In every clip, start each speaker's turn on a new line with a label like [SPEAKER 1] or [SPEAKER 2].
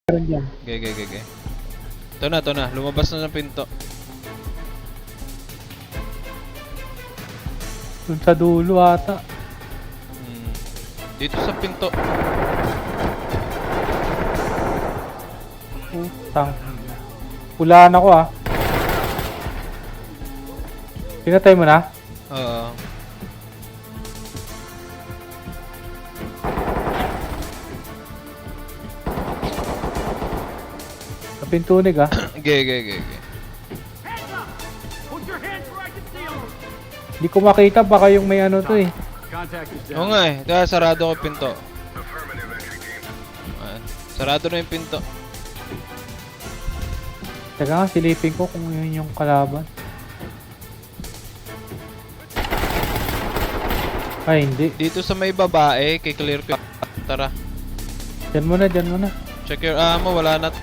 [SPEAKER 1] Meron dyan.
[SPEAKER 2] Okay. Ito na. Lumabas na ng pinto.
[SPEAKER 1] Dun sa dulo ata.
[SPEAKER 2] Dito sa pinto.
[SPEAKER 1] Tang. Pulaan ako ah. Pinatay mo na?
[SPEAKER 2] Oo.
[SPEAKER 1] Sa pintunig ah.
[SPEAKER 2] Okay.
[SPEAKER 1] Hindi ko makita, baka yung may ano to eh.
[SPEAKER 2] Oo nga eh. Kaya sarado ko yung pinto. Ayan. Sarado na yung pinto.
[SPEAKER 1] Teka nga, silipin ko kung yun yung kalaban. Ay, hindi.
[SPEAKER 2] Dito sa may babae, kiklear ko. Tara.
[SPEAKER 1] Diyan mo na.
[SPEAKER 2] Check your ammo, wala na.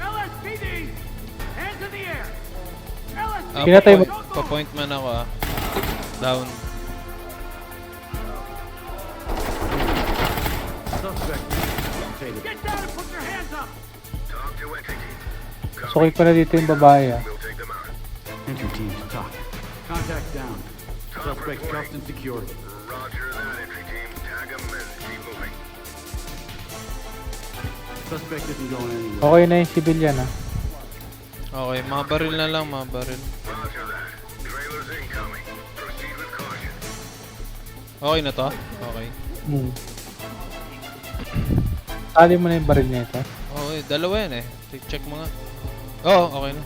[SPEAKER 3] LSPD! Hands in the air!
[SPEAKER 1] Pinatay mo.
[SPEAKER 2] Pa-point man ako ah. Down.
[SPEAKER 3] Get down and put your hands up!
[SPEAKER 1] Sukay pa na dito yung babae ah.
[SPEAKER 4] Entry team to talk. Contact down. Suspect cuffed and secured.
[SPEAKER 5] Roger that, entry team. Tag him and keep moving.
[SPEAKER 4] Suspect isn't going anywhere.
[SPEAKER 1] Okay na yung civilian ah.
[SPEAKER 2] Okay, mga baril na lang, mga baril.
[SPEAKER 5] Roger that. Trailers incoming. Proceed with caution.
[SPEAKER 2] Okay na to? Okay.
[SPEAKER 1] Tali mo na yung baril niya ito.
[SPEAKER 2] Okay, dalawa yan eh. Check mo nga. Oo, okay na.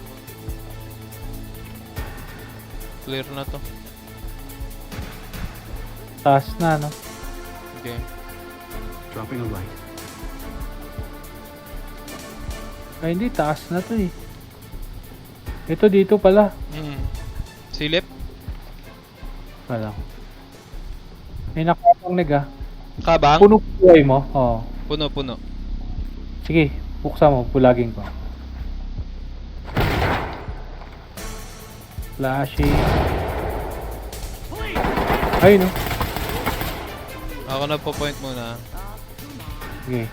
[SPEAKER 2] Clear na to.
[SPEAKER 1] Taas na no.
[SPEAKER 2] Okay.
[SPEAKER 4] Dropping a light.
[SPEAKER 1] Ay hindi, taas na to eh. Ito dito pala.
[SPEAKER 2] Silip?
[SPEAKER 1] Wala. May nakapang nega.
[SPEAKER 2] Kabang?
[SPEAKER 1] Puno buhay mo. Oo.
[SPEAKER 2] Puno.
[SPEAKER 1] Sige, buksan mo. Pulagin ko. Flashing. Ay no.
[SPEAKER 2] Ako na po point muna.
[SPEAKER 1] Sige.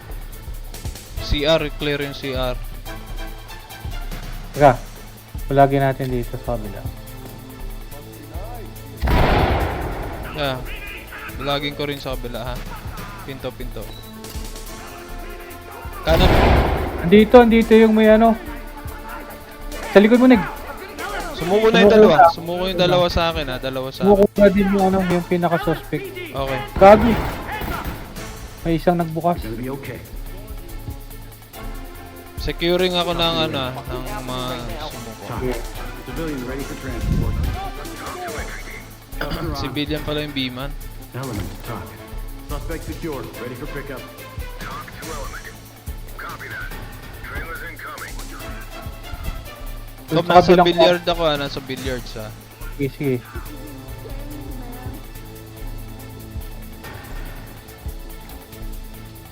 [SPEAKER 2] CR, clear yung CR.
[SPEAKER 1] Teka. Pulagin natin dito sa kabila.
[SPEAKER 2] Yeah. Laging ko rin sa kabila ha. Pinto. Kanan.
[SPEAKER 1] Andito yung may ano. Sa likod mo, Nig.
[SPEAKER 2] Sumuko na yung dalawa. Sumuko yung dalawa sa akin ha. Dalawa sa akin.
[SPEAKER 1] Sumuko na din yung ano, yung pinaka-suspect.
[SPEAKER 2] Okay.
[SPEAKER 1] Gabi. May isang nagbukas.
[SPEAKER 4] Gonna be okay.
[SPEAKER 2] Securing ako ng ano, ng mga sumuko.
[SPEAKER 4] Talk. Civilian ready for transport. Cuffs are on.
[SPEAKER 2] Civilian pala yung B-man.
[SPEAKER 4] Element to talk. Suspect secured. Ready for pickup.
[SPEAKER 5] Talk to element. Copy that. Trailers incoming.
[SPEAKER 2] So,
[SPEAKER 1] Sa
[SPEAKER 2] nasa
[SPEAKER 1] kabilang-
[SPEAKER 2] billiard ako ha. Nasa billiards ha.
[SPEAKER 1] Sige.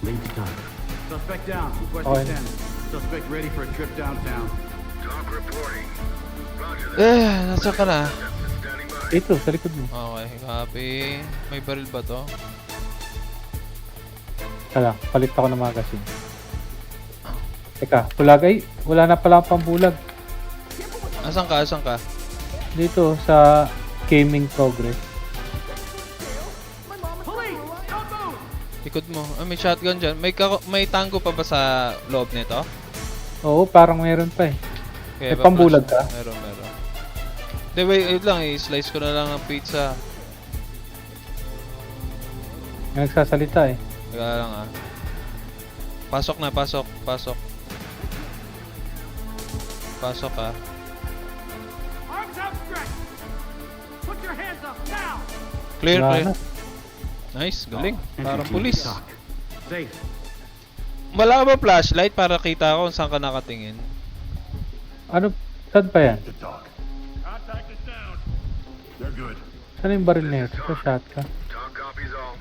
[SPEAKER 4] Lead to talk. Suspect down.
[SPEAKER 1] Okay.
[SPEAKER 4] Requesting 10. Suspect ready for a trip downtown.
[SPEAKER 5] Talk reporting. Roger that.
[SPEAKER 2] Nasa ka na?
[SPEAKER 5] Standing by.
[SPEAKER 1] Ito, sa likod mo.
[SPEAKER 2] Okay, copy. May baril ba to?
[SPEAKER 1] Tala, palit ako ng magazine. Teka, bulag ay, wala na pala akong pambulag.
[SPEAKER 2] Asan ka?
[SPEAKER 1] Dito sa gaming progress.
[SPEAKER 3] Police! Don't move!
[SPEAKER 2] Ikot mo. May shotgun dyan. May tango pa ba sa loob nito?
[SPEAKER 1] Oo, parang meron pa eh.
[SPEAKER 2] Okay,
[SPEAKER 1] May pambulag ka?
[SPEAKER 2] Meron. Hindi, wait lang. I-slice ko na lang ang pizza.
[SPEAKER 1] May nagsasalita eh.
[SPEAKER 2] Teka lang ah. Pasok ah.
[SPEAKER 3] Arms outstretched! Put your hands up now!
[SPEAKER 2] Clear.
[SPEAKER 1] Wala na.
[SPEAKER 2] Nice, galing.
[SPEAKER 4] Entry
[SPEAKER 2] Parang
[SPEAKER 4] team to
[SPEAKER 2] pulis.
[SPEAKER 4] talk. Safe.
[SPEAKER 2] Wala ka ba flashlight para kita ko kung saan ka nakatingin?
[SPEAKER 1] Ano, saan pa yan?
[SPEAKER 5] Contact is down. They're good.
[SPEAKER 1] Saan yung baril na yun? Ito, shotgun.
[SPEAKER 5] Talk copies all.